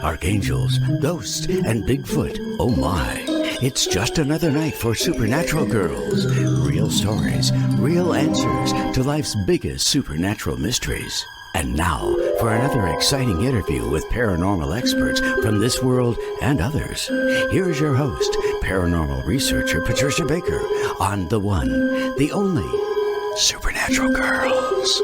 Archangels, ghosts, and Bigfoot. Oh my. It's just another night for Supernatural Girls. Real stories, real answers to life's biggest supernatural mysteries. And now for another exciting interview with paranormal experts from this world and others. Here's your host, paranormal researcher Patricia Baker, on the one, the only Supernatural Girls.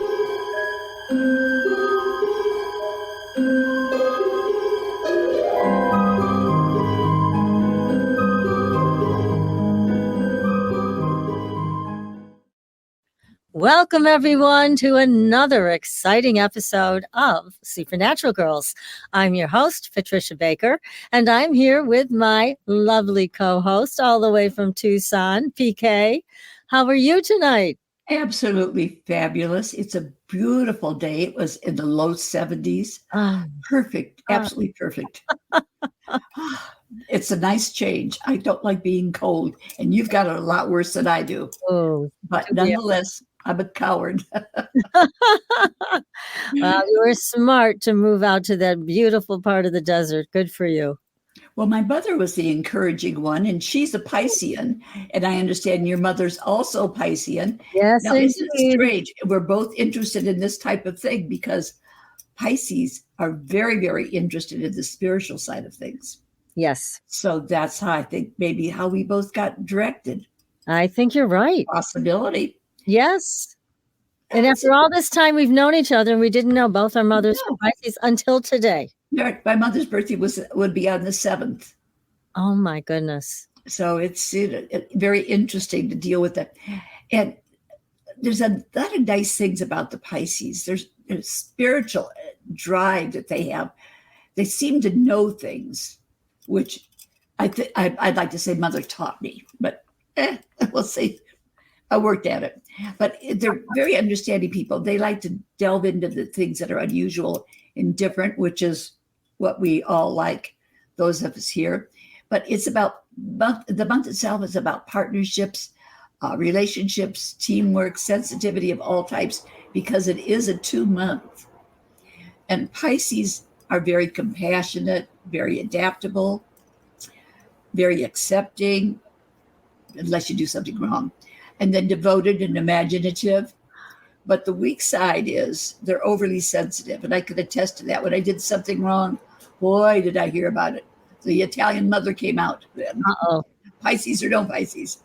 Welcome, everyone, to another exciting episode of Supernatural Girls. I'm your host, Patricia Baker, and I'm here with my lovely co-host all the way from Tucson, PK. How are you tonight? Absolutely fabulous. It's a beautiful day. It was in the low 70s. Perfect. Absolutely perfect. It's a nice change. I don't like being cold, and you've got it a lot worse than I do. Oh, but nonetheless, I'm a coward. Well, you were smart to move out to that beautiful part of the desert. Good for you. Well, my mother was the encouraging one, and she's a Piscean, and I understand your mother's also Piscean. Yes, now, isn't it strange? We're both interested in this type of thing because Pisces are very, very interested in the spiritual side of things. Yes. So that's how I think maybe how we both got directed. I think you're right. Possibility. Yes. And after all this time we've known each other, and we didn't know both our mothers were Pisces until today. My mother's birthday would be on the 7th. Oh my goodness. So it's very interesting to deal with that. And there's a lot of nice things about the Pisces. There's spiritual drive that they have. They seem to know things, which I'd like to say mother taught me, but we'll see. I worked at it. But they're very understanding people. They like to delve into the things that are unusual and different, which is what we all like, those of us here. But it's about the month itself is about partnerships, relationships, teamwork, sensitivity of all types, because it is a 2-month. And Pisces are very compassionate, very adaptable, very accepting, unless you do something wrong, and then devoted and imaginative. But the weak side is they're overly sensitive. And I could attest to that. When I did something wrong, boy, did I hear about it. The Italian mother came out then. Pisces or no Pisces.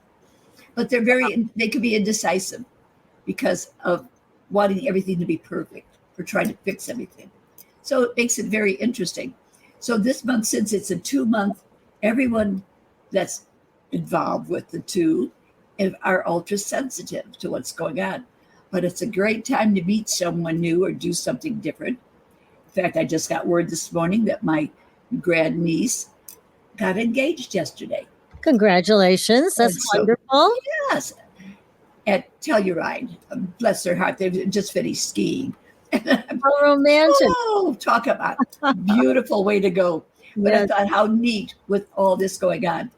But they could be indecisive because of wanting everything to be perfect or trying to fix everything. So it makes it very interesting. So this month, since it's a 2-month, everyone that's involved with the two are ultra sensitive to what's going on. But it's a great time to meet someone new or do something different. In fact, I just got word this morning that my grandniece got engaged yesterday. Congratulations. That's wonderful. Yes. At Telluride. Bless her heart. They've just finished skiing. How romantic. Oh, talk about a beautiful way to go. But yes. I thought how neat with all this going on.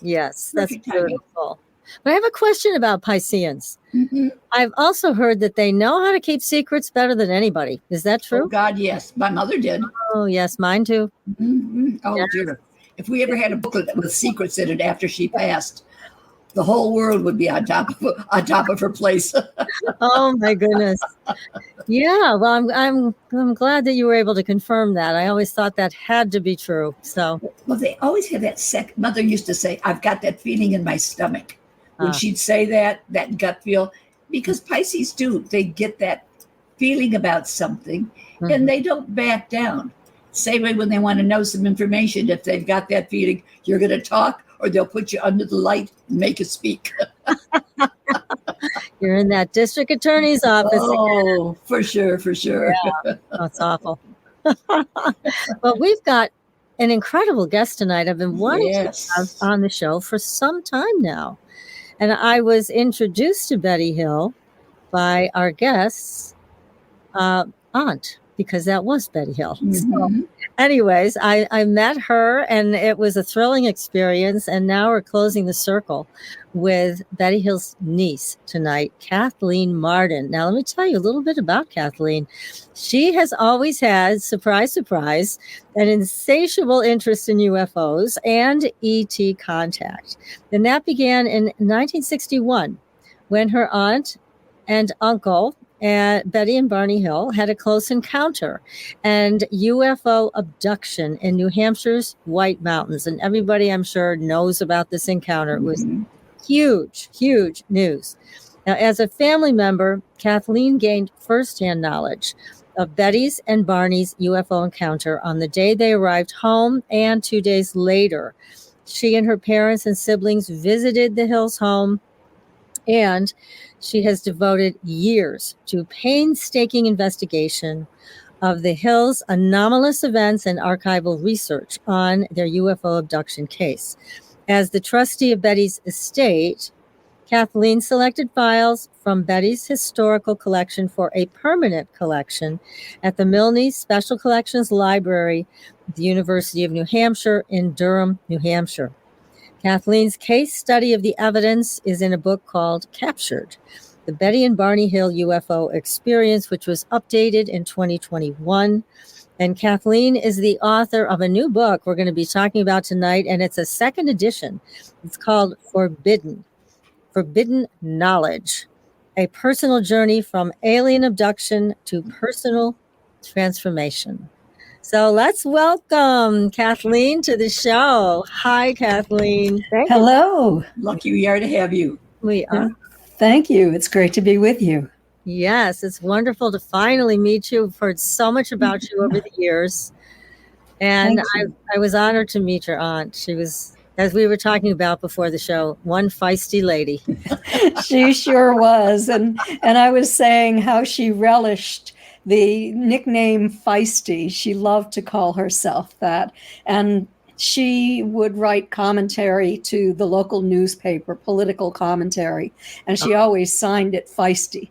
Yes, that's beautiful. But I have a question about Pisceans. Mm-hmm. I've also heard that they know how to keep secrets better than anybody. Is that true? Oh, God, yes. My mother did. Oh, yes, mine too. Mm-hmm. Oh, yes. Dear. If we ever had a booklet with secrets in it after she passed, the whole world would be on top of her place. Oh, my goodness. Yeah, well, I'm glad that you were able to confirm that. I always thought that had to be true. So, well, they always have that mother used to say, I've got that feeling in my stomach. When she'd say that gut feel, because Pisces do, they get that feeling about something and they don't back down. Same way when they want to know some information, if they've got that feeling, you're going to talk or they'll put you under the light and make you speak. You're in that district attorney's office. Oh, again. For sure. Yeah, that's awful. Well, we've got an incredible guest tonight. I've been wanting to have on the show for some time now. And I was introduced to Betty Hill by our guest's aunt. because that was Betty Hill. Mhm. So, anyways, I met her, and it was a thrilling experience. And now we're closing the circle with Betty Hill's niece tonight, Kathleen Marden. Now, let me tell you a little bit about Kathleen. She has always had, surprise, surprise, an insatiable interest in UFOs and ET contact. And that began in 1961 when her aunt and uncle, Betty and Barney Hill, had a close encounter and UFO abduction in New Hampshire's White Mountains. And everybody, I'm sure, knows about this encounter. It was huge, huge news. Now, as a family member, Kathleen gained firsthand knowledge of Betty's and Barney's UFO encounter on the day they arrived home and 2 days later. She and her parents and siblings visited the Hills' home, and she has devoted years to painstaking investigation of the Hills' anomalous events and archival research on their UFO abduction case. As the trustee of Betty's estate, Kathleen selected files from Betty's historical collection for a permanent collection at the Milne Special Collections Library at the University of New Hampshire in Durham, New Hampshire. Kathleen's case study of the evidence is in a book called Captured: The Betty and Barney Hill UFO Experience, which was updated in 2021. And Kathleen is the author of a new book we're going to be talking about tonight, and it's a second edition. It's called Forbidden Knowledge, a personal journey from alien abduction to personal transformation. So let's welcome Kathleen to the show. Hi, Kathleen. Thank Hello. Lucky we are to have you. We are. Thank you. It's great to be with you. Yes, it's wonderful to finally meet you. I've heard so much about you over the years. And I was honored to meet your aunt. She was, as we were talking about before the show, one feisty lady. She sure was. And I was saying how she relished the nickname Feisty. She loved to call herself that. And she would write commentary to the local newspaper, political commentary, and she always signed it Feisty.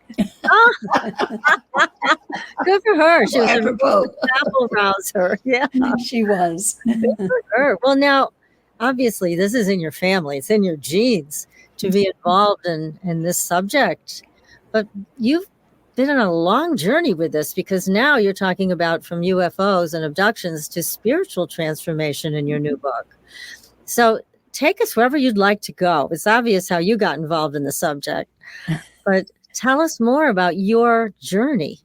Good for her. She was Apropos. an apple rouser. Yeah, She was. good for her. Well, now, obviously, this is in your family. It's in your genes to be involved in this subject. But you've been on a long journey with this, because now you're talking about from UFOs and abductions to spiritual transformation in your new book. So take us wherever you'd like to go. It's obvious how you got involved in the subject, but tell us more about your journey.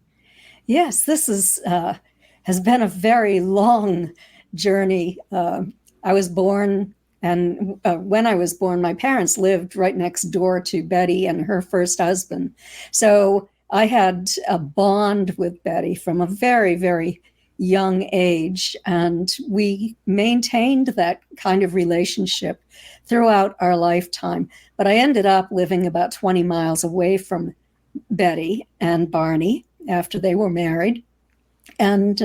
Yes, this is has been a very long journey. I was born, and when I was born, my parents lived right next door to Betty and her first husband. So I had a bond with Betty from a very, very young age, and we maintained that kind of relationship throughout our lifetime. But I ended up living about 20 miles away from Betty and Barney after they were married. And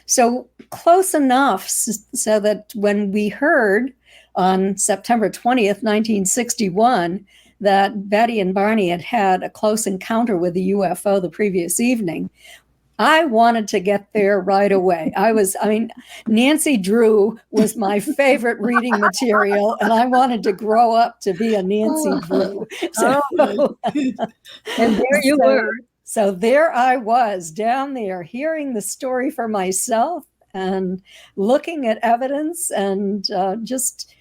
so close enough so that when we heard on September 20th, 1961, that Betty and Barney had had a close encounter with a UFO the previous evening, I wanted to get there right away. Nancy Drew was my favorite reading material, and I wanted to grow up to be a Nancy Drew. So, And there you were. So there I was down there hearing the story for myself and looking at evidence, and just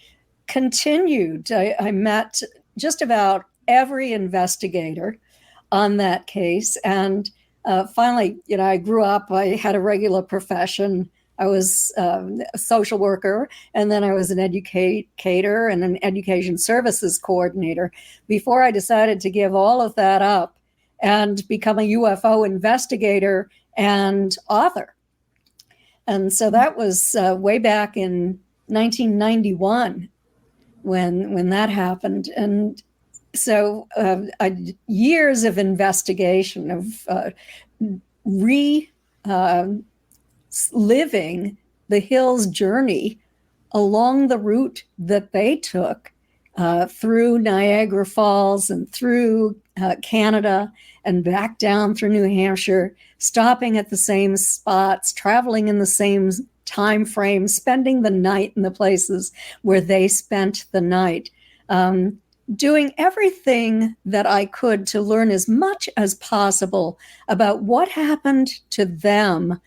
continued. I met just about every investigator on that case. And finally, I grew up, I had a regular profession. I was a social worker, and then I was an educator and an education services coordinator before I decided to give all of that up and become a UFO investigator and author. And so that was way back in 1991 when that happened. And so years of investigation, of living the Hills' journey along the route that they took through Niagara Falls and through Canada and back down through New Hampshire, stopping at the same spots, traveling in the same time frame, spending the night in the places where they spent the night, doing everything that I could to learn as much as possible about what happened to them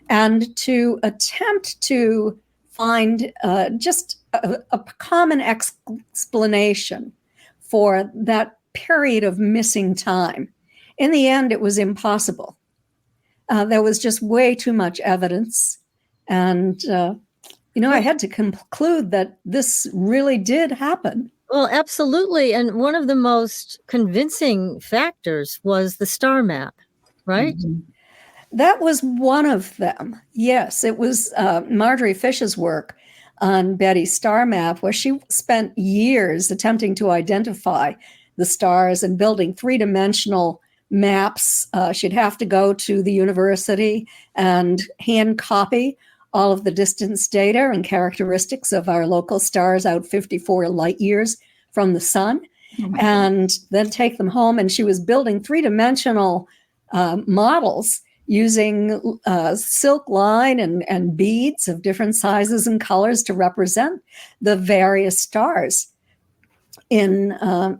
and to attempt to find just a common explanation for that period of missing time. In the end, it was impossible. There was just way too much evidence. And, I had to conclude that this really did happen. Well, absolutely. And one of the most convincing factors was the star map, right? Mm-hmm. That was one of them. Yes, it was Marjorie Fish's work on Betty's star map, where she spent years attempting to identify the stars and building three-dimensional maps. She'd have to go to the university and hand copy all of the distance data and characteristics of our local stars out 54 light years from the sun, and then take them home. And she was building three-dimensional models using silk line and beads of different sizes and colors to represent the various stars in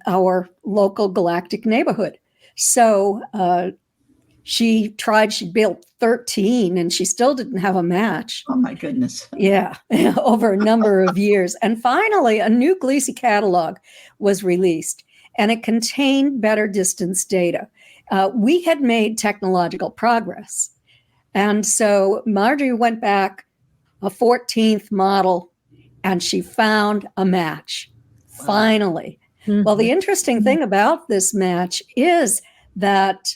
our local galactic neighborhood. So she built 13, and she still didn't have a match. Oh, my goodness. Yeah, over a number of years. And finally, a new Gliese catalog was released, and it contained better distance data. We had made technological progress. And so Marjorie went back a 14th model, and she found a match, finally. Mm-hmm. Well, the interesting thing about this match is that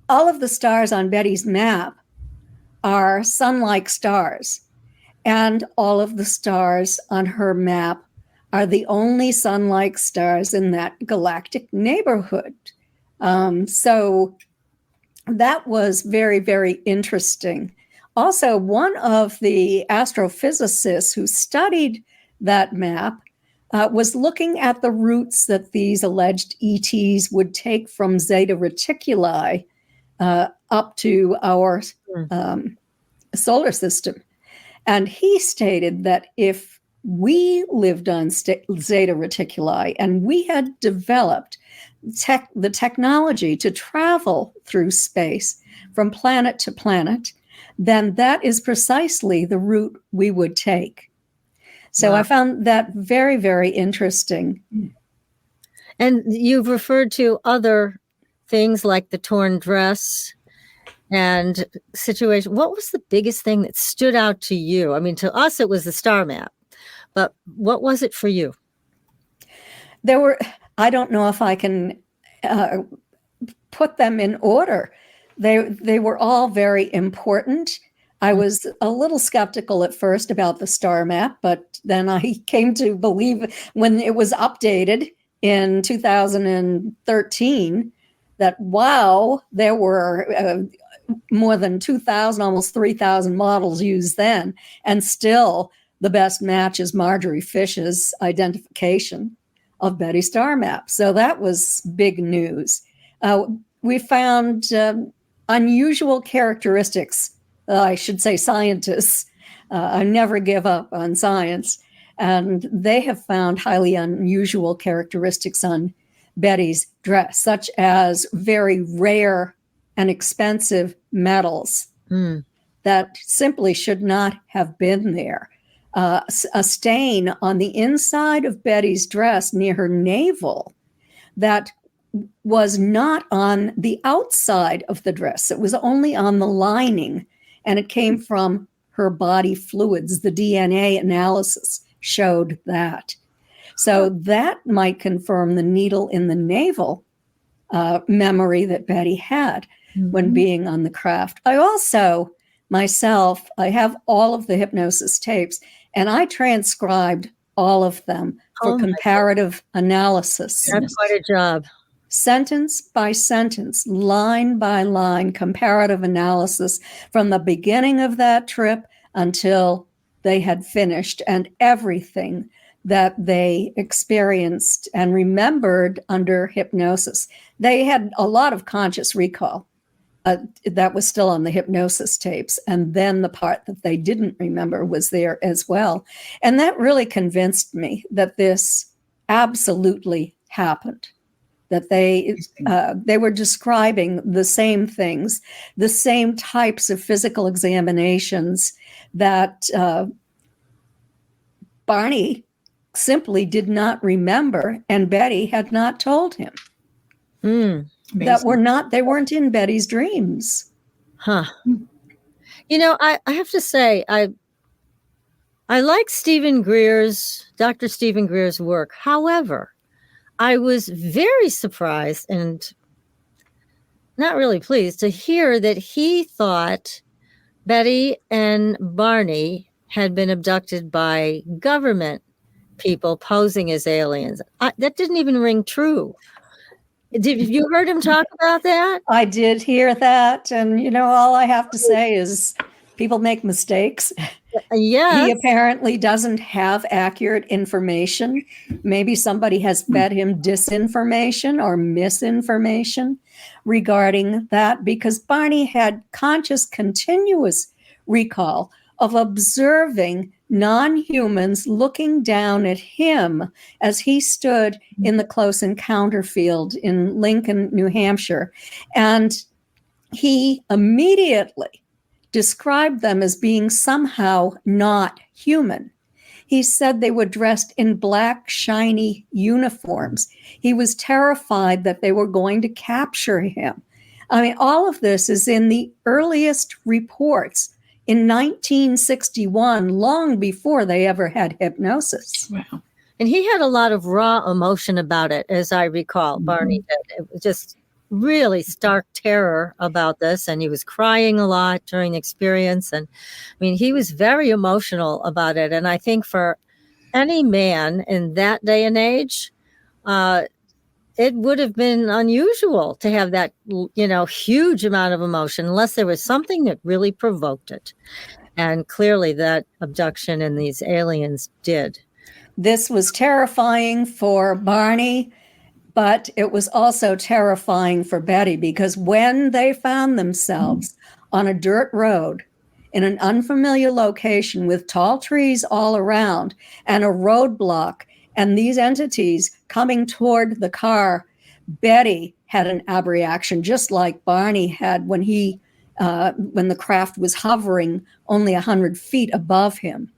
all of the stars on Betty's map are sun-like stars, and all of the stars on her map are the only sun-like stars in that galactic neighborhood. So that was very, very interesting. Also, one of the astrophysicists who studied that map was looking at the routes that these alleged ETs would take from Zeta Reticuli up to our solar system. And he stated that if we lived on Zeta Reticuli and we had developed the technology to travel through space from planet to planet, then that is precisely the route we would take. So wow. I found that very, very interesting. And you've referred to other things like the torn dress and situation. What was the biggest thing that stood out to you? I mean, to us, it was the star map, but what was it for you? I don't know if I can put them in order. They were all very important. I was a little skeptical at first about the star map, but then I came to believe when it was updated in 2013 that, wow, there were more than 2,000, almost 3,000 models used then, and still the best match is Marjorie Fish's identification of Betty's star map. So that was big news. We found unusual characteristics. I should say scientists. I never give up on science. And they have found highly unusual characteristics on Betty's dress, such as very rare and expensive metals that simply should not have been there. A stain on the inside of Betty's dress near her navel that was not on the outside of the dress. It was only on the lining, and it came from her body fluids. The DNA analysis showed that. So that might confirm the needle in the navel memory that Betty had when being on the craft. I also, myself, I have all of the hypnosis tapes, and I transcribed all of them for comparative analysis. That's quite a job. Sentence by sentence, line by line, comparative analysis from the beginning of that trip until they had finished, and everything that they experienced and remembered under hypnosis. They had a lot of conscious recall. That was still on the hypnosis tapes. And then the part that they didn't remember was there as well. And that really convinced me that this absolutely happened, that they were describing the same things, the same types of physical examinations that Barney simply did not remember, and Betty had not told him. They weren't in Betty's dreams. Huh. You know, I have to say, I like Dr. Stephen Greer's work. However, I was very surprised and not really pleased to hear that he thought Betty and Barney had been abducted by government people posing as aliens. That didn't even ring true. Have you heard him talk about that? I did hear that. And, all I have to say is people make mistakes. Yes. He apparently doesn't have accurate information. Maybe somebody has fed him disinformation or misinformation regarding that, because Barney had conscious, continuous recall of observing non-humans looking down at him as he stood in the close encounter field in Lincoln, New Hampshire. And he immediately described them as being somehow not human. He said they were dressed in black, shiny uniforms. He was terrified that they were going to capture him. I mean, all of this is in the earliest reports in 1961, long before they ever had hypnosis. Wow. And he had a lot of raw emotion about it, as I recall. Barney did. It was just really stark terror about this, and he was crying a lot during the experience. And I mean, he was very emotional about it. And I think for any man in that day and age, it would have been unusual to have that, huge amount of emotion, unless there was something that really provoked it. And clearly that abduction and these aliens did. This was terrifying for Barney, but it was also terrifying for Betty, because when they found themselves on a dirt road in an unfamiliar location with tall trees all around and a roadblock, and these entities coming toward the car, Betty had an abreaction, just like Barney had when the craft was hovering only 100 feet above him.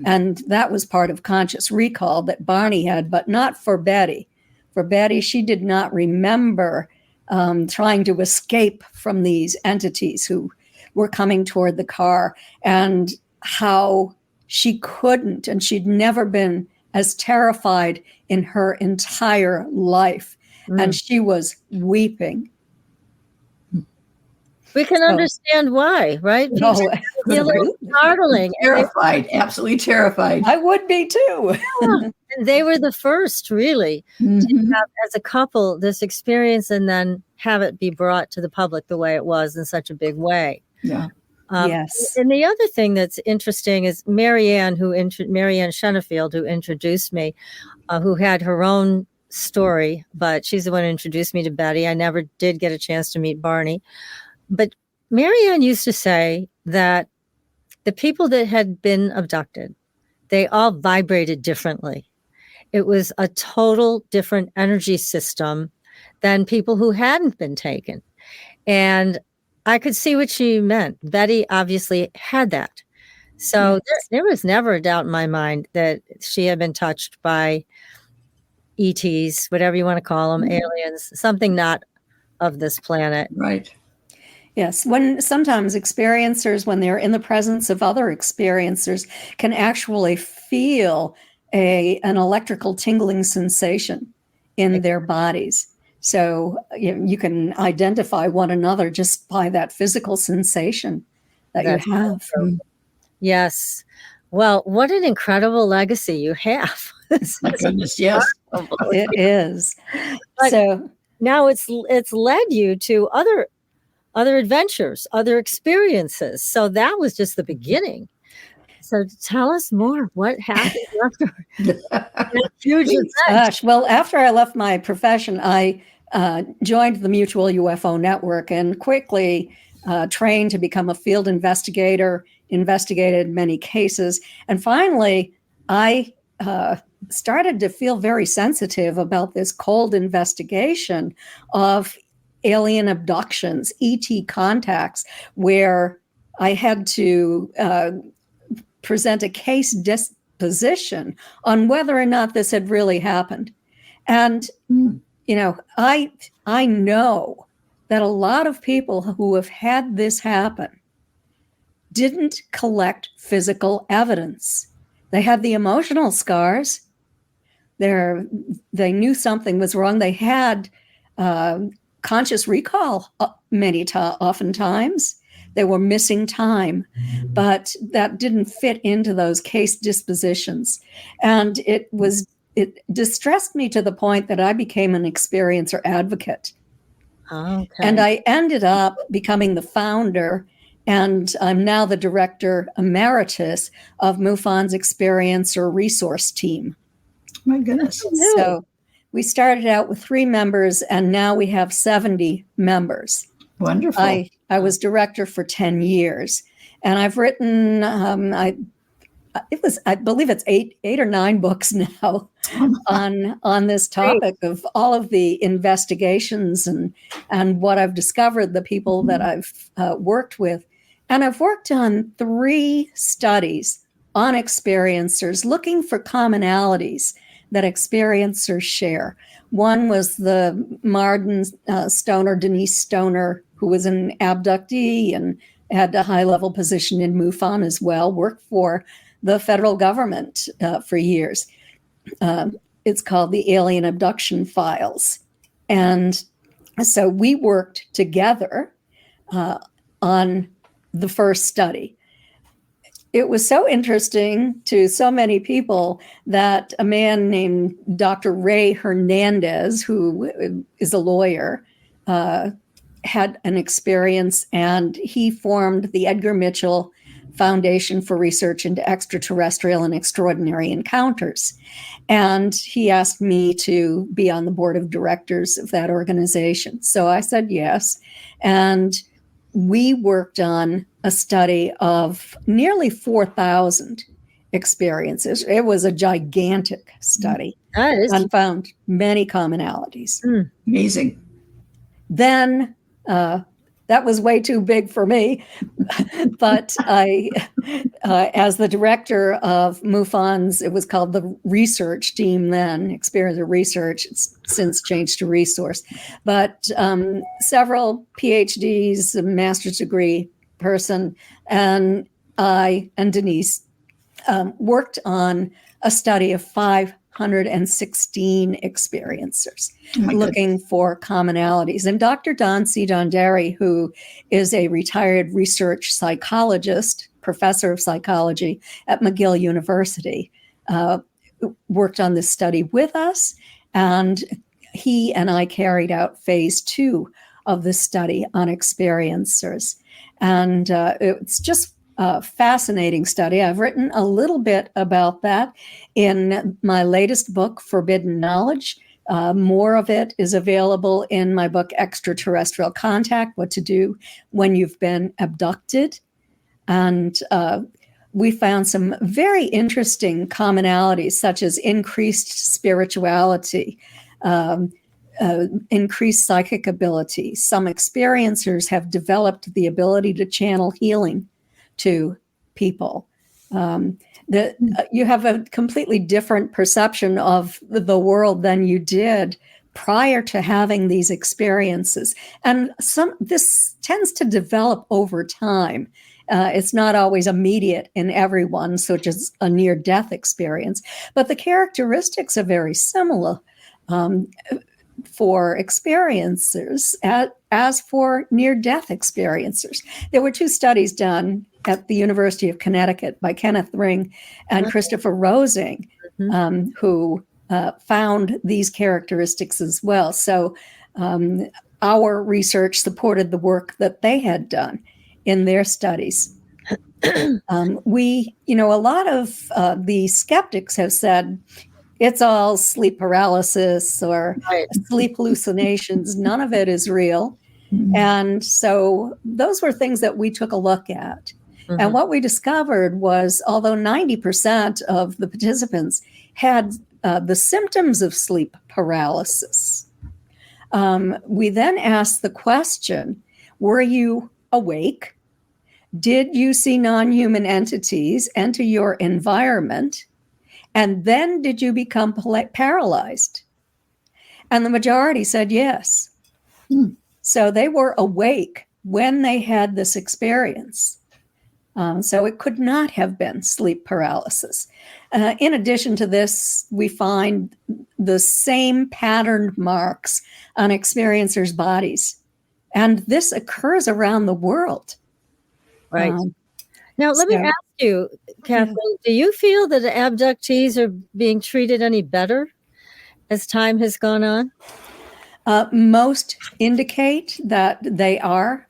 And that was part of conscious recall that Barney had, but not for Betty. For Betty, she did not remember trying to escape from these entities who were coming toward the car, and how she couldn't, and she'd never been as terrified in her entire life. And she was weeping. We can understand why, right? Really Startling. Terrified, absolutely terrified. I would be too. And they were the first, really, to have, as a couple, this experience and then have it be brought to the public the way it was, in such a big way. Yeah. Yes. And the other thing that's interesting is Marianne Shenefield, who introduced me, who had her own story, but she's the one who introduced me to Betty. I never did get a chance to meet Barney. But Marianne used to say that the people that had been abducted, they all vibrated differently. It was a total different energy system than people who hadn't been taken. And I could see what she meant. Betty obviously had that. So there was never a doubt in my mind that she had been touched by ETs, whatever you want to call them, aliens, something not of this planet. Right. Yes. When sometimes experiencers, when they're in the presence of other experiencers, can actually feel an electrical tingling sensation in their bodies. So you can identify one another just by that physical sensation that you have. Yes. Well, what an incredible legacy you have. My goodness, yes. It is. But so now it's led you to other adventures, other experiences. So that was just the beginning. So tell us more. What happened after that huge event? Gosh, well, after I left my profession, I joined the Mutual UFO Network and quickly trained to become a field investigator, investigated many cases. And finally, I started to feel very sensitive about this cold investigation of alien abductions, ET contacts, where I had to present a case disposition on whether or not this had really happened. And, you know, I know that a lot of people who have had this happen didn't collect physical evidence. They had the emotional scars. They knew something was wrong. They had conscious recall oftentimes. They were missing time, but that didn't fit into those case dispositions. And it distressed me to the point that I became an experiencer advocate. Okay. And I ended up becoming the founder, and I'm now the director emeritus of MUFON's Experiencer Resource Team. My goodness. So we started out with 3 members, and now we have 70 members. Wonderful. I was director for 10 years, and I've written, I believe it's eight or 9 books now on this topic of all of the investigations and what I've discovered, the people that I've worked with. And I've worked on 3 studies on experiencers looking for commonalities that experiencers share. One was the Marden Stoner, Denise Stoner, who was an abductee and had a high-level position in MUFON as well, worked for the federal government for years. It's called the Alien Abduction Files. And so we worked together on the first study. It was so interesting to so many people that a man named Dr. Ray Hernandez, who is a lawyer, had an experience, and he formed the Edgar Mitchell Foundation for Research into Extraterrestrial and Extraordinary Encounters. And he asked me to be on the board of directors of that organization. So I said yes. And we worked on a study of nearly 4,000 experiences. It was a gigantic study and found many commonalities. Amazing. Then that was way too big for me. But I, as the director of MUFON's, it was called the research team then, Experiencer Research. It's since changed to Resource. But several PhDs, a master's degree person, and I and Denise worked on a study of 516 experiencers looking for commonalities. And Dr. Don C. Donderi, who is a retired research psychologist, professor of psychology at McGill University, worked on this study with us. And he and I carried out phase 2 of this study on experiencers. And it's just a fascinating study. I've written a little bit about that in my latest book, Forbidden Knowledge. More of it is available in my book, Extraterrestrial Contact, What to Do When You've Been Abducted. And we found some very interesting commonalities, such as increased spirituality, increased psychic ability. Some experiencers have developed the ability to channel healing to people. You have a completely different perception of the world than you did prior to having these experiences. And this tends to develop over time. It's not always immediate in everyone, such as a near-death experience, but the characteristics are very similar for experiencers as for near-death experiencers. There were 2 studies done at the University of Connecticut by Kenneth Ring and Christopher Rosing, who found these characteristics as well. So our research supported the work that they had done in their studies. A lot of the skeptics have said it's all sleep paralysis or Right. sleep hallucinations. None of it is real. Mhm. And so those were things that we took a look at. Mhm. And what we discovered was, although 90% of the participants had the symptoms of sleep paralysis, we then asked the question, were you awake? Did you see non-human entities enter your environment? And then did you become paralyzed? And the majority said yes. Hmm. So they were awake when they had this experience. So it could not have been sleep paralysis. In addition to this, we find the same patterned marks on experiencers' bodies. And this occurs around the world. Right. Now, let me ask you, Kathleen, do you feel that the abductees are being treated any better as time has gone on? Most indicate that they are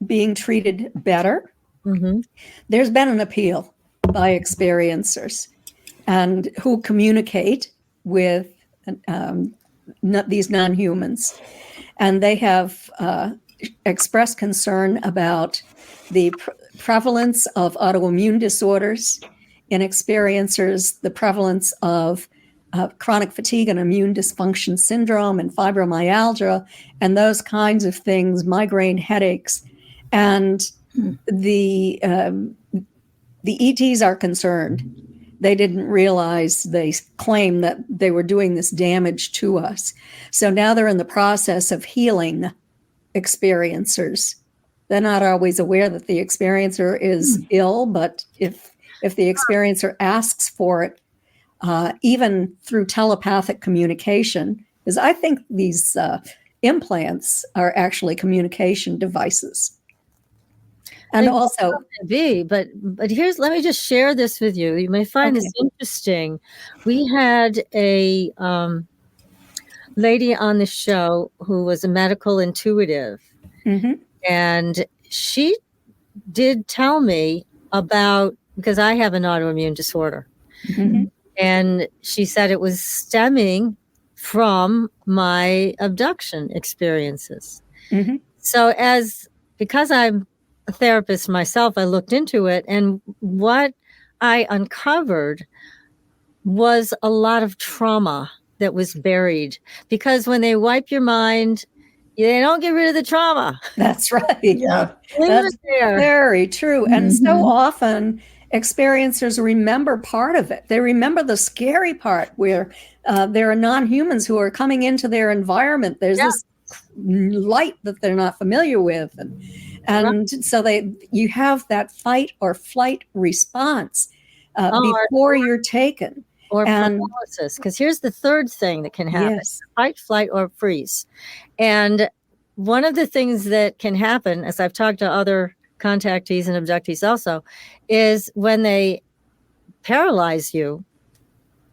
being treated better. Mm-hmm. There's been an appeal by experiencers and who communicate with these non-humans. And they have expressed concern about the prevalence of autoimmune disorders in experiencers, the prevalence of chronic fatigue and immune dysfunction syndrome and fibromyalgia and those kinds of things, migraine headaches. And the ETs are concerned. They didn't realize, they claim that they were doing this damage to us. So now they're in the process of healing experiencers. They're not always aware that the experiencer is ill, but if the experiencer asks for it, even through telepathic communication, because I think these implants are actually communication devices. And also, but here's, let me just share this with you. You may find this interesting. We had a lady on the show who was a medical intuitive, and she did tell me about, because I have an autoimmune disorder, and she said it was stemming from my abduction experiences. So because I'm a therapist myself, I looked into it, and what I uncovered was a lot of trauma that was buried, because when they wipe your mind, they don't get rid of the trauma. That's right. Yeah. That's very true. And so often experiencers remember part of it. They remember the scary part where there are non-humans who are coming into their environment. There's this light that they're not familiar with. And so you have that fight or flight response before you're taken. Or paralysis, because here's the third thing that can happen: fight, flight, or freeze. And one of the things that can happen, as I've talked to other contactees and abductees also, is when they paralyze you,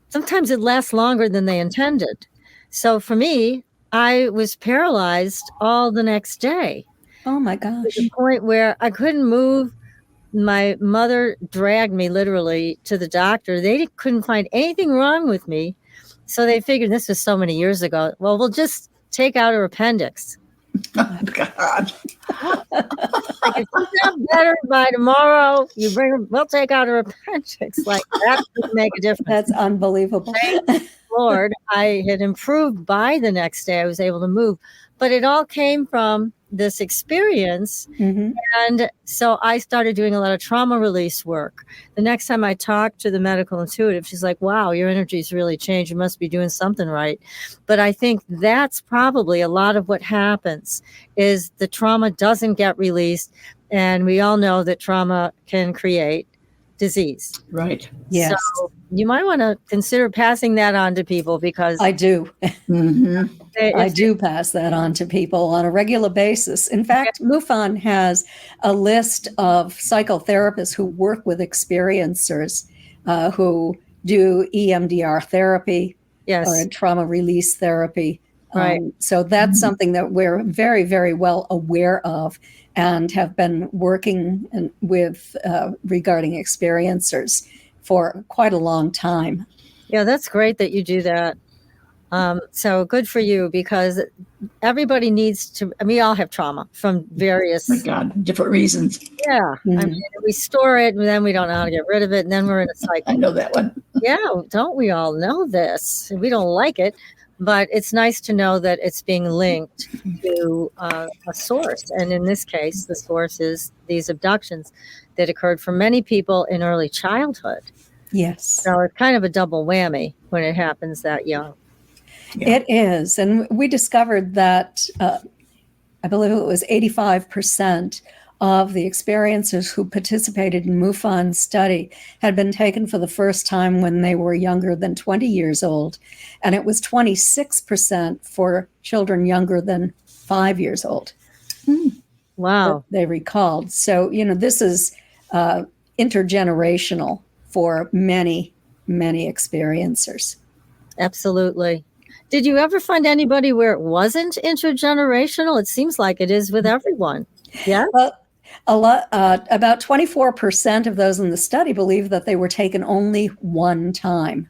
sometimes it lasts longer than they intended. So for me, I was paralyzed all the next day. Oh my gosh. To the point where I couldn't move. My mother dragged me literally to the doctor. They couldn't find anything wrong with me. So they figured, this was so many years ago, well, we'll just take out her appendix. Oh, God. Like, if she's not better by tomorrow, we'll take out her appendix. Like, that would make a difference. That's unbelievable. Thank Lord, I had improved by the next day. I was able to move. But it all came from this experience. And so I started doing a lot of trauma release work. The next time I talked to the medical intuitive, she's like, wow, your energy's really changed. You must be doing something right. But I think that's probably a lot of what happens, is the trauma doesn't get released. And we all know that trauma can create disease. Right. Yes. So you might want to consider passing that on to people, because I do. I do pass that on to people on a regular basis. In fact, MUFON has a list of psychotherapists who work with experiencers who do EMDR therapy or trauma release therapy. Right. So that's something that we're very, very well aware of and have been working with regarding experiencers for quite a long time. Yeah, that's great that you do that. So good for you, because everybody needs to, we all have trauma from various, My God, different reasons. I mean, we store it and then we don't know how to get rid of it. And then we're in a cycle. I know that one. Yeah, don't we all know this? We don't like it, but it's nice to know that it's being linked to a source. And in this case, the source is these abductions that occurred for many people in early childhood. Yes. So it's kind of a double whammy when it happens that young. Yeah. It is. And we discovered that I believe it was 85% of the experiencers who participated in MUFON's study had been taken for the first time when they were younger than 20 years old. And it was 26% for children younger than 5 years old. Wow. They recalled. So, this is intergenerational for many, many experiencers. Absolutely. Did you ever find anybody where it wasn't intergenerational? It seems like it is with everyone. Yeah. Well, about 24% of those in the study believe that they were taken only one time.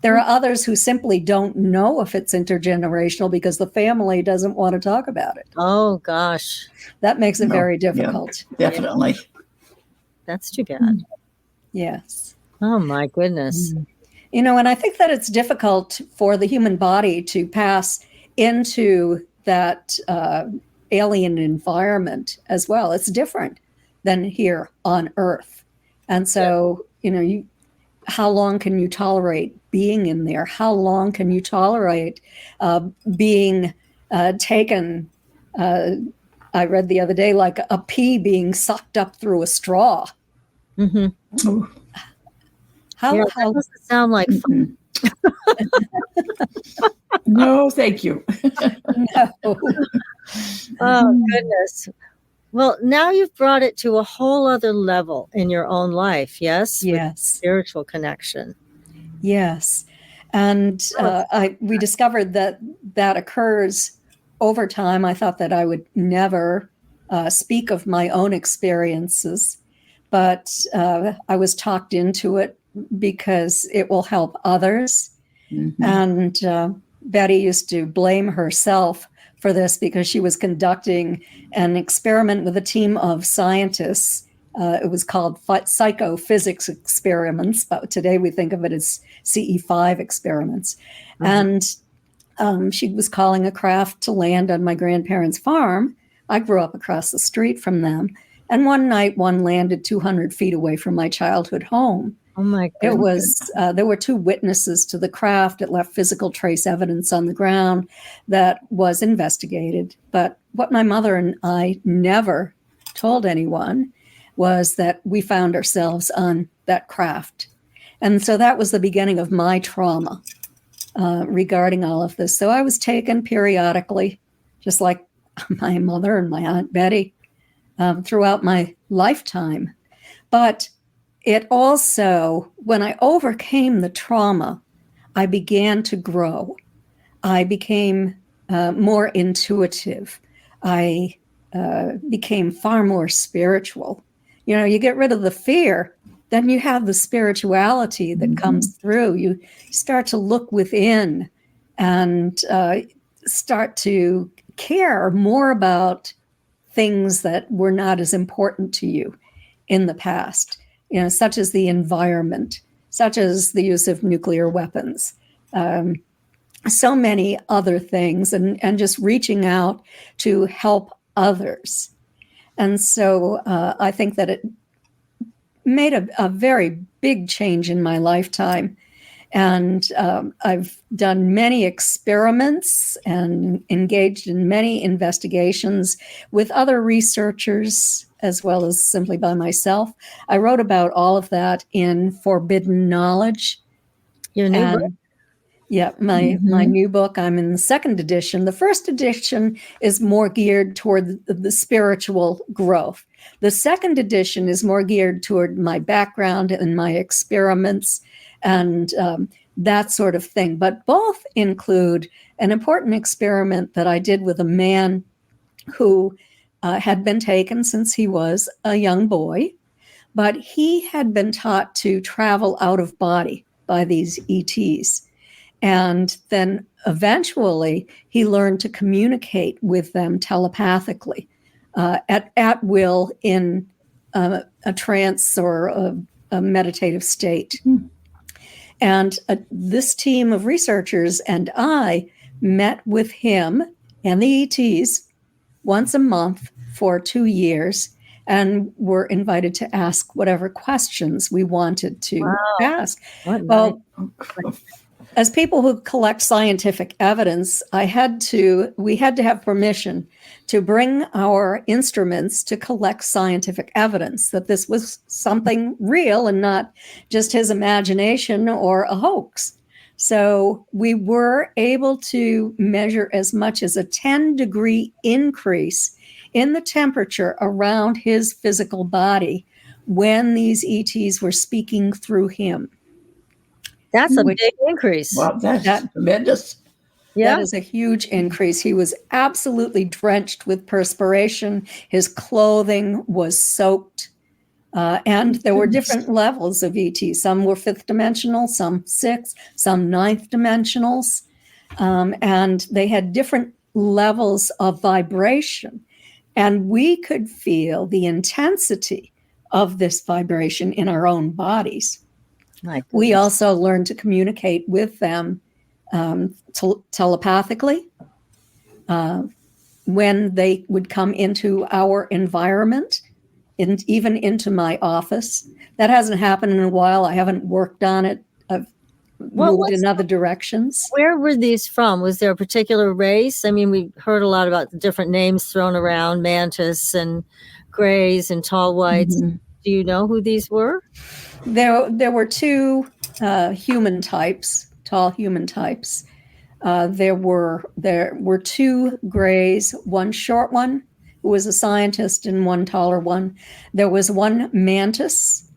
There are others who simply don't know if it's intergenerational because the family doesn't want to talk about it. Oh, gosh. That makes it very difficult. Yeah, definitely. That's too bad. Yes. Oh, my goodness. And I think that it's difficult for the human body to pass into that alien environment as well. It's different than here on Earth. And so, how long can you tolerate being in there? How long can you tolerate being taken? I read the other day, like a pea being sucked up through a straw. Mm-hmm. How that doesn't sound like fun. No, thank you. No. Oh, goodness. Well, now you've brought it to a whole other level in your own life, yes? Yes. With spiritual connection. Yes. And we discovered that occurs over time. I thought that I would never speak of my own experiences, but I was talked into it because it will help others. Mm-hmm. And Betty used to blame herself for this because she was conducting an experiment with a team of scientists. It was called psychophysics experiments, but today we think of it as CE5 experiments. Mm-hmm. And she was calling a craft to land on my grandparents' farm. I grew up across the street from them. And one night, one landed 200 feet away from my childhood home. Oh my goodness. It was, there were two witnesses to the craft. It left physical trace evidence on the ground that was investigated. But what my mother and I never told anyone was that we found ourselves on that craft. And so that was the beginning of my trauma regarding all of this. So I was taken periodically, just like my mother and my Aunt Betty, throughout my lifetime. But it also, when I overcame the trauma, I began to grow. I became more intuitive. I became far more spiritual. You get rid of the fear, then you have the spirituality that comes through. You start to look within and start to care more about things that were not as important to you in the past. Such as the environment, such as the use of nuclear weapons, so many other things, and just reaching out to help others. And so I think that it made a very big change in my lifetime. And I've done many experiments and engaged in many investigations with other researchers, as well as simply by myself. I wrote about all of that in Forbidden Knowledge. Your new book? Yeah, my new book. I'm in the second edition. The first edition is more geared toward the spiritual growth. The second edition is more geared toward my background and my experiments and that sort of thing. But both include an important experiment that I did with a man who had been taken since he was a young boy, but he had been taught to travel out of body by these ETs. And then eventually he learned to communicate with them telepathically at will in a trance or a meditative state. And this team of researchers and I met with him and the ETs once a month for 2 years and were invited to ask whatever questions we wanted to ask. Well, as people who collect scientific evidence, we had to have permission to bring our instruments to collect scientific evidence that this was something real and not just his imagination or a hoax. So we were able to measure as much as a 10-degree increase in the temperature around his physical body when these ETs were speaking through him. That's a big increase. Wow, that's tremendous. Yeah. That is a huge increase. He was absolutely drenched with perspiration. His clothing was soaked. And there were different levels of ET. Some were 5th dimensional, some 6th, some 9th dimensionals. And they had different levels of vibration. And we could feel the intensity of this vibration in our own bodies. We also learned to communicate with them telepathically when they would come into our environment, and even into my office. That hasn't happened in a while. I haven't worked on it. I've moved in other directions. Where were these from? Was there a particular race? I mean, we heard a lot about the different names thrown around, mantis and grays and tall whites. Mm-hmm. Do you know who these were? There were 2 human types, tall human types. There were 2 grays, one short one who was a scientist and one taller one. There was one mantis.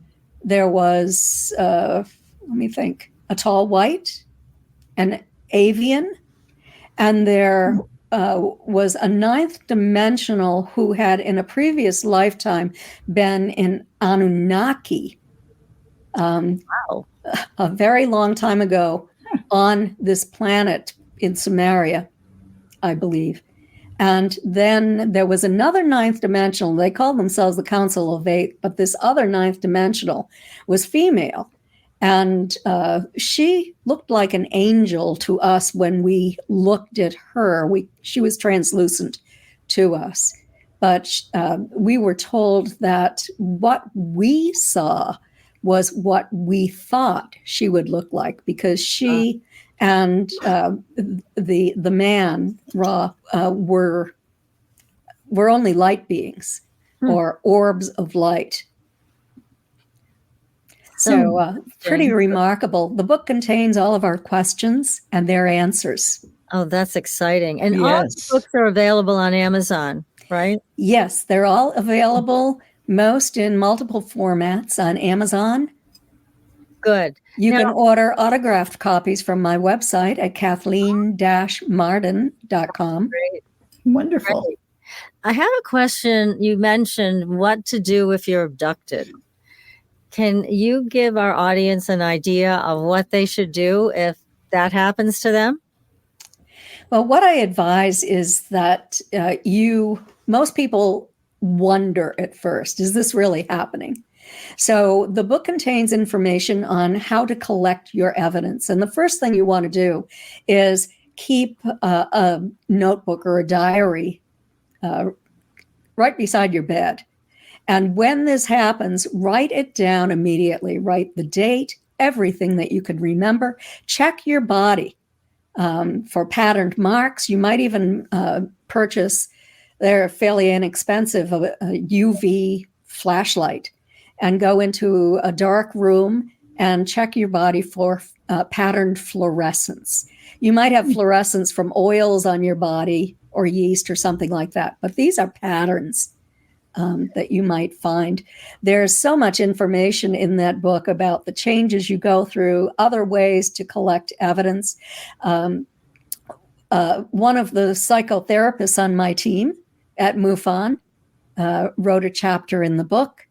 There was, let me think, a tall white, an avian, and there was a 9th dimensional who had in a previous lifetime been in Anunnaki. Wow. A very long time ago on this planet in Samaria, I believe. And then there was another 9th dimensional. They called themselves the Council of 8, but this other 9th dimensional was female. And she looked like an angel to us when we looked at her. She was translucent to us. But we were told that what we saw was what we thought she would look like, because she and the man Ra were only light beings or orbs of light. So pretty remarkable. The book contains all of our questions and their answers. Oh, that's exciting. And all the books are available on Amazon, right? Yes, they're all available, most in multiple formats on Amazon. Good. You can order autographed copies from my website at Kathleen-Marden.com. Great. Wonderful. Great. I have a question. You mentioned what to do if you're abducted. Can you give our audience an idea of what they should do if that happens to them? Well, what I advise is that most people wonder at first, is this really happening? So the book contains information on how to collect your evidence. And the first thing you want to do is keep a notebook or a diary right beside your bed. And when this happens, write it down immediately. Write the date, everything that you could remember. Check your body for patterned marks. You might even purchase, they're fairly inexpensive, a UV flashlight, and go into a dark room and check your body for patterned fluorescence. You might have fluorescence from oils on your body or yeast or something like that, but these are patterns. that you might find. There's so much information in that book about the changes you go through, other ways to collect evidence. One of the psychotherapists on my team at MUFON wrote a chapter in the book.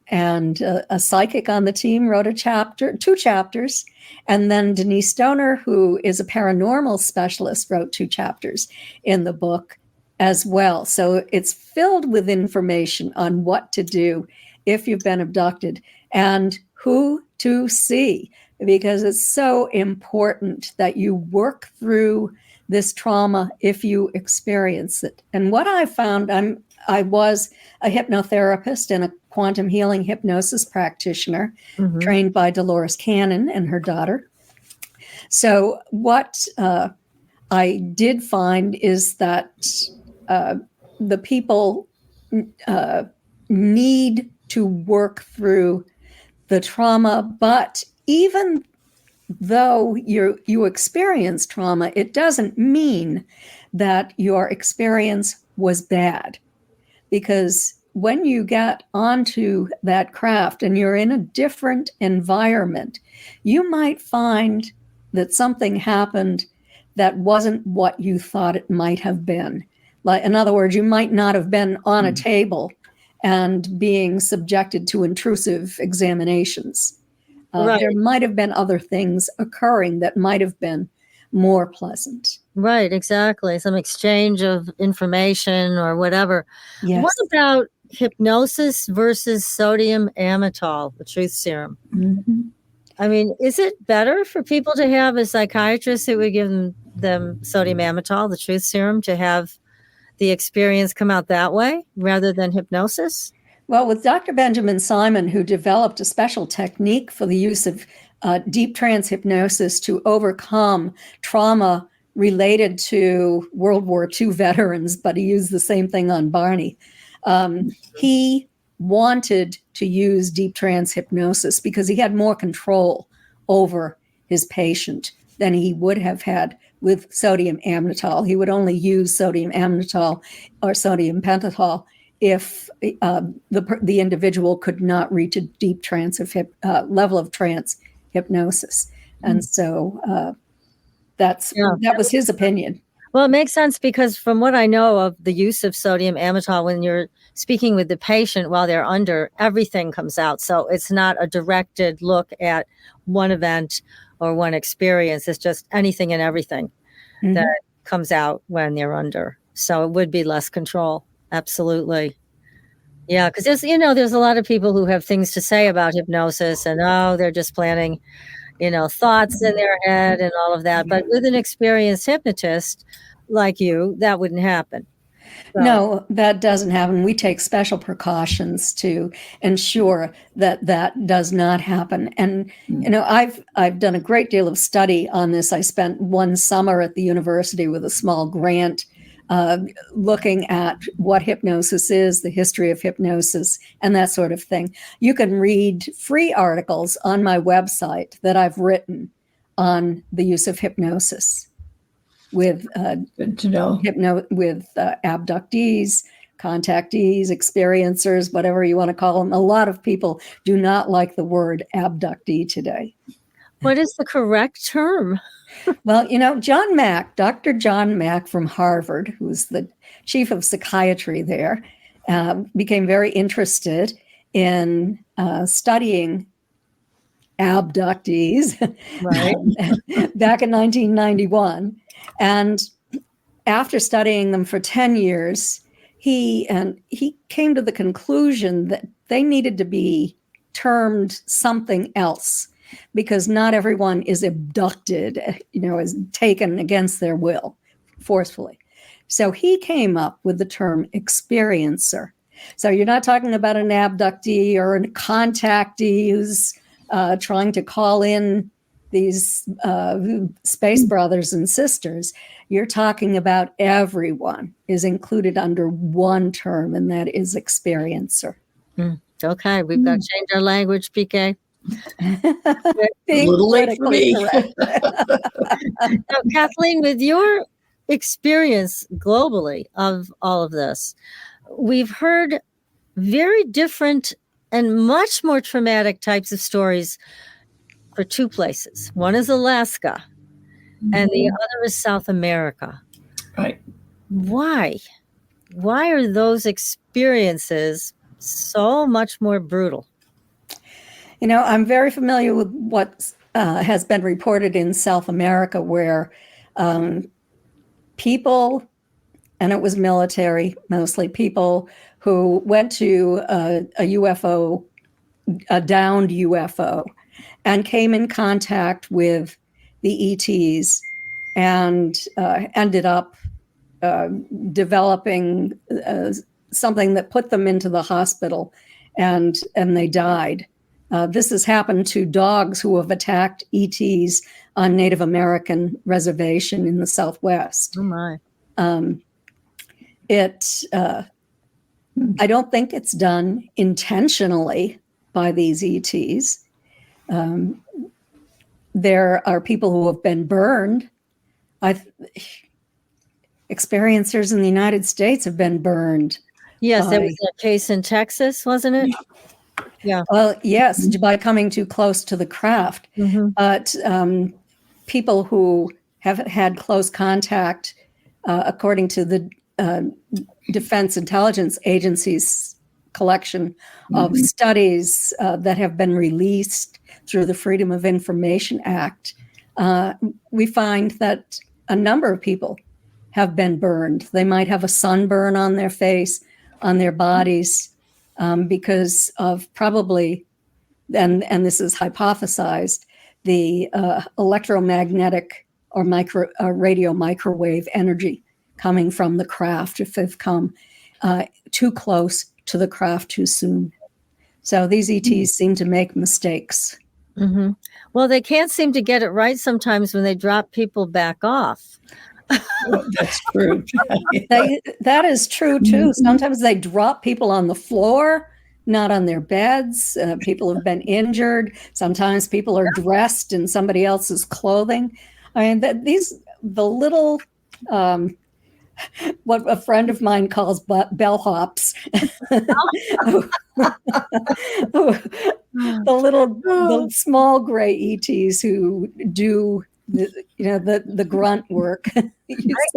And a psychic on the team wrote two chapters. And then Denise Stoner, who is a paranormal specialist, wrote 2 chapters in the book as well. So it's filled with information on what to do if you've been abducted and who to see, because it's so important that you work through this trauma if you experience it. And what I found, I was a hypnotherapist and a quantum healing hypnosis practitioner, trained by Dolores Cannon and her daughter. So what I did find is that the people need to work through the trauma, but even though you experience trauma, it doesn't mean that your experience was bad. Because when you get onto that craft and you're in a different environment, you might find that something happened that wasn't what you thought it might have been. Like, in other words, you might not have been on a table and being subjected to intrusive examinations. Right. There might have been other things occurring that might have been more pleasant. Right, exactly. Some exchange of information or whatever. Yes. What about hypnosis versus sodium amytal, the truth serum? I mean, is it better for people to have a psychiatrist who would give them sodium amytal, the truth serum, to have the experience come out that way rather than hypnosis? Well, with Dr. Benjamin Simon, who developed a special technique for the use of deep trance hypnosis to overcome trauma related to World War II veterans, but he used the same thing on Barney. He wanted to use deep trance hypnosis because he had more control over his patient than he would have had with sodium amytal. He would only use sodium amytal or sodium pentothal if the individual could not reach a deep trance of level of trance hypnosis. And so that was his opinion. Well, it makes sense because from what I know of the use of sodium amytal, when you're speaking with the patient while they're under, everything comes out. So it's not a directed look at one event or one experience. It's just anything and everything that comes out when they're under. So it would be less control. Absolutely. Yeah, because there's a lot of people who have things to say about hypnosis and, they're just planning, thoughts in their head and all of that. But with an experienced hypnotist like you, that wouldn't happen. So. No, that doesn't happen. We take special precautions to ensure that that does not happen. And, I've done a great deal of study on this. I spent one summer at the university with a small grant looking at what hypnosis is, the history of hypnosis, and that sort of thing. You can read free articles on my website that I've written on the use of hypnosis with good to know. With abductees, contactees, experiencers, whatever you want to call them. A lot of people do not like the word abductee today. What is the correct term? Well, Dr. John Mack from Harvard, who's the chief of psychiatry there, became very interested in studying abductees back in 1991. And after studying them for 10 years, he came to the conclusion that they needed to be termed something else, because not everyone is abducted, is taken against their will forcefully. So he came up with the term experiencer. So you're not talking about an abductee or a contactee who's trying to call in these space brothers and sisters. You're talking about everyone is included under one term, and that is experiencer. Okay, we've got to change our language, PK. A little late for me. Now, Kathleen, with your experience globally of all of this, we've heard very different and much more traumatic types of stories for two places. One is Alaska, and the other is South America. Right. Why? Why are those experiences so much more brutal? I'm very familiar with what has been reported in South America, where people, and it was military, mostly people who went to a UFO, a downed UFO, and came in contact with the ETs and ended up developing something that put them into the hospital, and they died. This has happened to dogs who have attacked ETs on Native American reservation in the Southwest. Oh my! I don't think it's done intentionally by these ETs. There are people who have been burned. Experiencers in the United States have been burned. Yes, there was a case in Texas, wasn't it? Yeah. Well, yes, by coming too close to the craft. But people who have had close contact, according to the Defense Intelligence Agency's collection of studies that have been released through the Freedom of Information Act, we find that a number of people have been burned. They might have a sunburn on their face, on their bodies, because of probably, and this is hypothesized, the electromagnetic or radio microwave energy coming from the craft, if they've come too close to the craft too soon. So these ETs seem to make mistakes. Mm-hmm. Well, they can't seem to get it right sometimes when they drop people back off. Well, that's true. That is true, too. Sometimes they drop people on the floor, not on their beds. People have been injured. Sometimes people are dressed in somebody else's clothing. I mean, the little, what a friend of mine calls bellhops. The small gray ETs who do the grunt work, so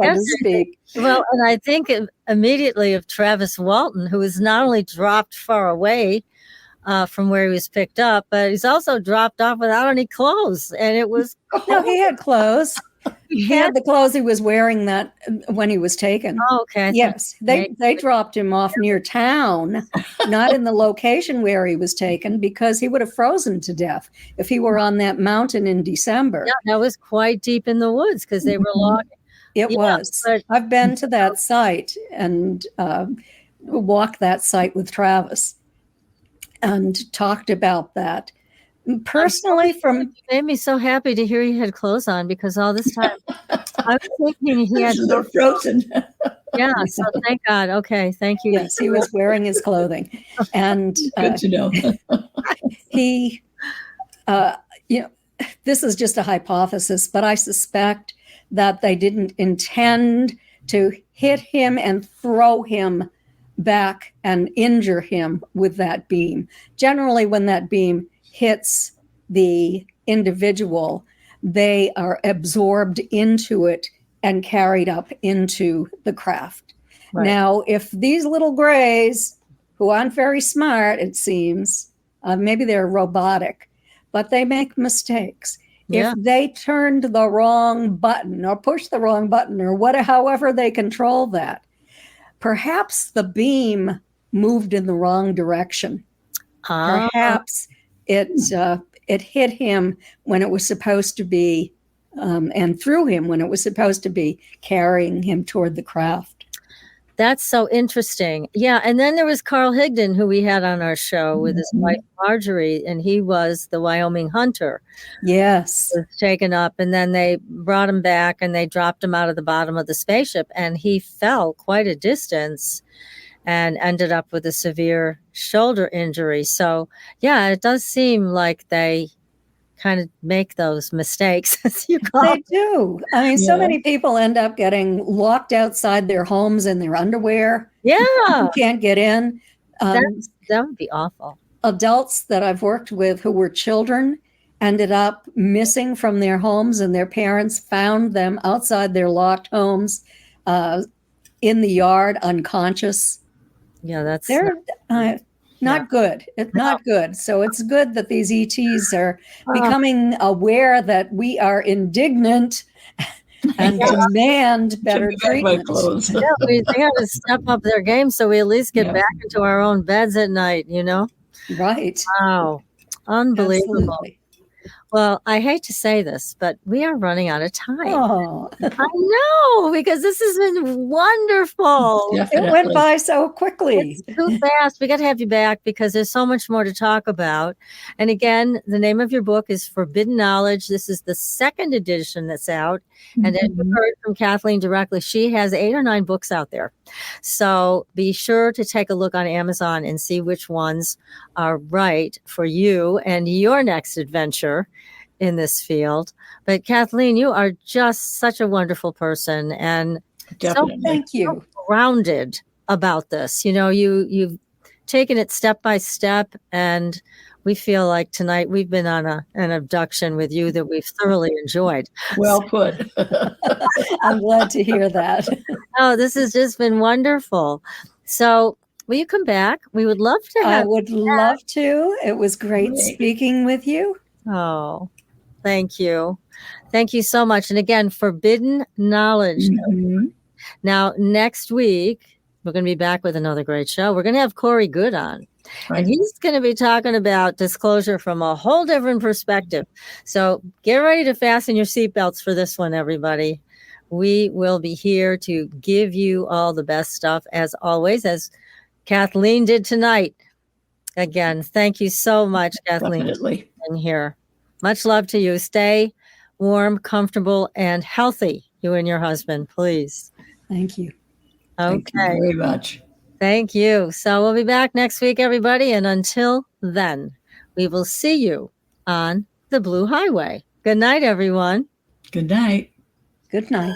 to speak. Well, and I think immediately of Travis Walton, who was not only dropped far away from where he was picked up, but he's also dropped off without any clothes. And it was no, he had clothes. He had the clothes he was wearing that when he was taken. Oh, okay. Yes, they dropped him off near town, not in the location where he was taken, because he would have frozen to death if he were on that mountain in December. Yeah, that was quite deep in the woods because they were logging. It was. But I've been to that site and walked that site with Travis and talked about that. Personally, it made me so happy to hear he had clothes on, because all this time I was thinking he had no frozen. Yeah, so thank God. Okay, thank you. Yes, he was wearing his clothing, and good to know. He, this is just a hypothesis, but I suspect that they didn't intend to hit him and throw him back and injure him with that beam. Generally, when that beam hits the individual, they are absorbed into it and carried up into the craft. Right. Now, if these little grays, who aren't very smart, it seems, maybe they're robotic, but they make mistakes. Yeah. If they turned the wrong button or pushed the wrong button or however they control that, perhaps the beam moved in the wrong direction. Perhaps it hit him when it was supposed to be, and threw him when it was supposed to be carrying him toward the craft. That's so interesting. Yeah, and then there was Carl Higdon, who we had on our show with his wife Marjorie, and he was the Wyoming hunter. Yes. He was taken up, and then they brought him back, and they dropped him out of the bottom of the spaceship, and he fell quite a distance and ended up with a severe shoulder injury. So, yeah, it does seem like they kind of make those mistakes, as you call They it. do. I mean, so Yeah. many people end up getting locked outside their homes in their underwear. Yeah, You can't get in. that would be awful. Adults that I've worked with who were children ended up missing from their homes, and their parents found them outside their locked homes in the yard, unconscious. Yeah, that's They're not good. It's not good. So it's good that these ETs are becoming aware that we are indignant and demand better Took me back my treatment. clothes. yeah, they got to step up their game so we at least get Yeah. back into our own beds at night, you know? Right. Wow. Unbelievable. Absolutely. Well, I hate to say this, but we are running out of time. Oh, I know, because this has been wonderful. it Definitely. went by so quickly. It's too fast. We got to have you back because there's so much more to talk about. And again, the name of your book is Forbidden Knowledge. This is the second edition that's out. And as you heard from Kathleen directly, she has 8 or 9 books out there. So be sure to take a look on Amazon and see which ones are right for you and your next adventure in this field. But Kathleen, you are just such a wonderful person and Definitely. Thank you. so grounded about this. You know, you've taken it step by step, and we feel like tonight we've been on an abduction with you that we've thoroughly enjoyed. Well put. I'm glad to hear that. Oh, this has just been wonderful. So will you come back? We would love to I have. would love to. It was great Great. speaking with you. Oh, thank you. Thank you so much. And again, Forbidden Knowledge. Mhm. Now, next week, we're going to be back with another great show. We're going to have Corey Good on. Right. And he's going to be talking about disclosure from a whole different perspective. So get ready to fasten your seatbelts for this one, everybody. We will be here to give you all the best stuff, as always, as Kathleen did tonight. Again, thank you so much, Kathleen, Definitely. for being here. Much love to you. Stay warm, comfortable, and healthy, you and your husband, please. Thank you. Thank you Okay. very much. Thank you. So we'll be back next week, everybody. And until then, we will see you on the Blue Highway. Good night, everyone. Good night. Good night.